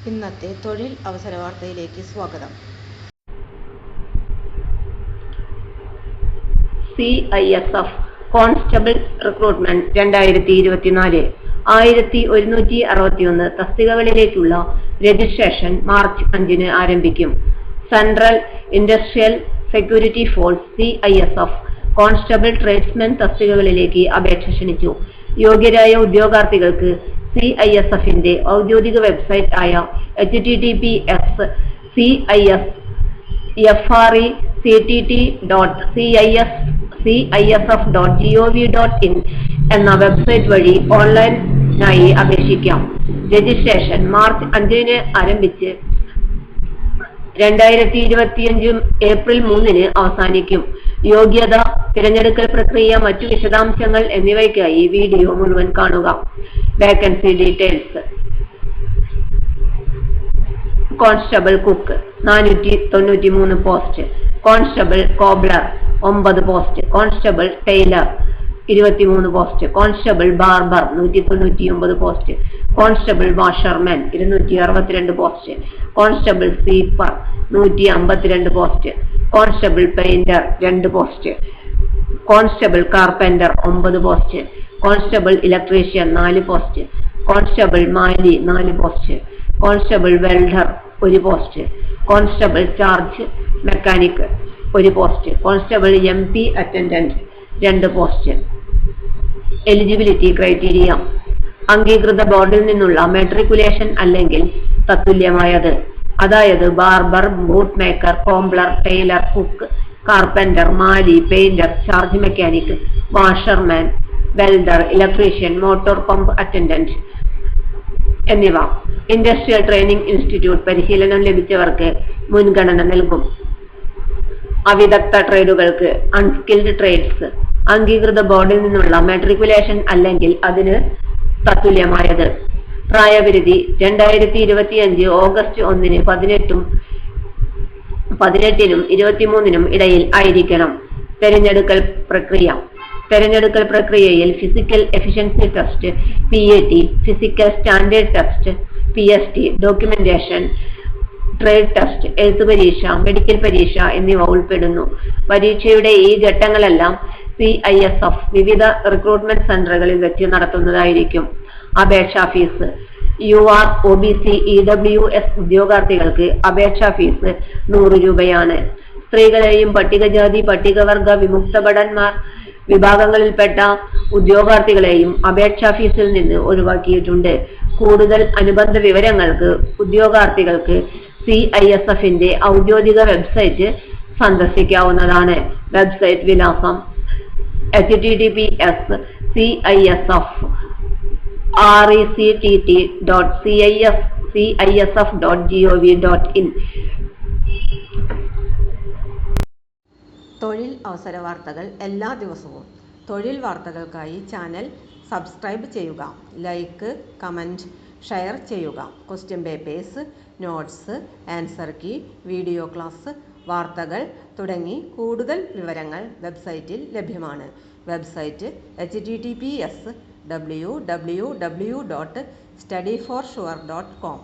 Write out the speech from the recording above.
ഇന്നത്തെ തൊഴിൽ അവസര വാർത്തയിലേക്ക് സ്വാഗതം. CISF കോൺസ്റ്റബിൾ റിക്രൂട്ട്മെന്റ് 2024 1161 തസ്തികകളിലേക്കുള്ള രജിസ്ട്രേഷൻ മാർച്ച് 5-ന് ആരംഭിക്കും. Central industrial security force CISF constable tradesmen തസ്തികകളിലേക്ക് അപേക്ഷ ക്ഷണിച്ചു. യോഗ്യരായ ഉദ്യോഗാർത്ഥികൾക്ക് CISFന്റെ ഔദ്യോഗിക വെബ്സൈറ്റ് ആയ https://frect.cisf.gov.in എന്ന വെബ്സൈറ്റ് വഴി ഓൺലൈനായി അപേക്ഷിക്കാം. രജിസ്ട്രേഷൻ മാർച്ച് 5-ന് ആരംഭിച്ച് 2025 ഏപ്രിൽ 3-ന് അവസാനിക്കും. യോഗ്യത, തിരഞ്ഞെടുക്കൽ പ്രക്രിയ, മറ്റു വിശദാംശങ്ങൾ എന്നിവയ്ക്കായി വീഡിയോ മുഴുവൻ കാണുക. Vacancy details. Constable cook 493 post, constable cobbler 9 post, constable tailor 23 post, constable barber 199 post, constable washerman 262 post, constable sweeper 152 post, constable painter 2 post, constable carpenter 9 post, constable electrician 4 post, constable mali 4 post, constable welder 1 post, constable charge mechanic 1 post, constable MP attendant 2 post. Eligibility criteria: അംഗീകൃത ബോർഡിൽ നിന്നുള്ള matriculation അല്ലെങ്കിൽ തത്തുല്യമായത്, അതായത് barber, boot maker, cobbler, tailor, cook, carpenter, mali, painter, charge mechanic, washerman, welder, electrician, motor pump attendant എന്നിവ. Industrial training institute പരിശീലനം ലഭിച്ചവർക്ക് മുൻഗണന നൽകും. അവിദഗ്ധ ട്രേഡുകൾക്ക് അൺസ്കിൽഡ് ട്രേഡ്സ്: അംഗീകൃത ബോർഡിൽ നിന്നുള്ള മെട്രിക്കുലേഷൻ അല്ലെങ്കിൽ അതിന് തത്തുല്യമായത്. പ്രായപരിധി 2025 ഓഗസ്റ്റ് 1-ന് 18-നും 23-നും ഇടയിൽ ആയിരിക്കണം. തെരഞ്ഞെടുക്കൽ പ്രക്രിയയിൽ physical efficiency test PAT, physical standard test PST, documentation, trade test, എഴുത്ത് പരീക്ഷ, മെഡിക്കൽ പരീക്ഷ എന്നിവ ഉൾപ്പെടുന്നു. പരീക്ഷയുടെ ഈ ഘട്ടങ്ങളെല്ലാം CISF വിവിധ റിക്രൂട്ട്മെന്റ് സെന്ററുകളിൽ വെച്ച് നടത്തുന്നതായിരിക്കും. അപേക്ഷാ ഫീസ്: UR, OBC, EWS ഉദ്യോഗാർത്ഥികൾക്ക് അപേക്ഷാ ഫീസ് 100 രൂപയാണ്. സ്ത്രീകളെയും പട്ടികജാതി, പട്ടികവർഗ, വിമുക്ത ഭടന്മാർ വിഭാഗങ്ങളിൽപ്പെട്ട ഉദ്യോഗാർത്ഥികളെയും അപേക്ഷാ ഫീസിൽ നിന്ന് ഒഴിവാക്കിയിട്ടുണ്ട്. കൂടുതൽ അനുബന്ധ വിവരങ്ങൾക്ക് ഉദ്യോഗാർത്ഥികൾക്ക് CISFന്റെ ഔദ്യോഗിക വെബ്സൈറ്റ് സന്ദർശിക്കാവുന്നതാണ്. വെബ്സൈറ്റ് വിലാസം https://rectt.cisf.gov.in. തൊഴിൽ അവസര വാർത്തകൾ എല്ലാ ദിവസവും. തൊഴിൽ വാർത്തകൾക്കായി ചാനൽ സബ്സ്ക്രൈബ് ചെയ്യുക. ലൈക്ക്, കമന്റ്, ഷെയർ ചെയ്യുക. Question papers, notes, answer key, video class, വാർത്തകൾ തുടങ്ങി കൂടുതൽ വിവരങ്ങൾ വെബ്സൈറ്റിൽ ലഭ്യമാണ്. Website https://www.studyforsure.com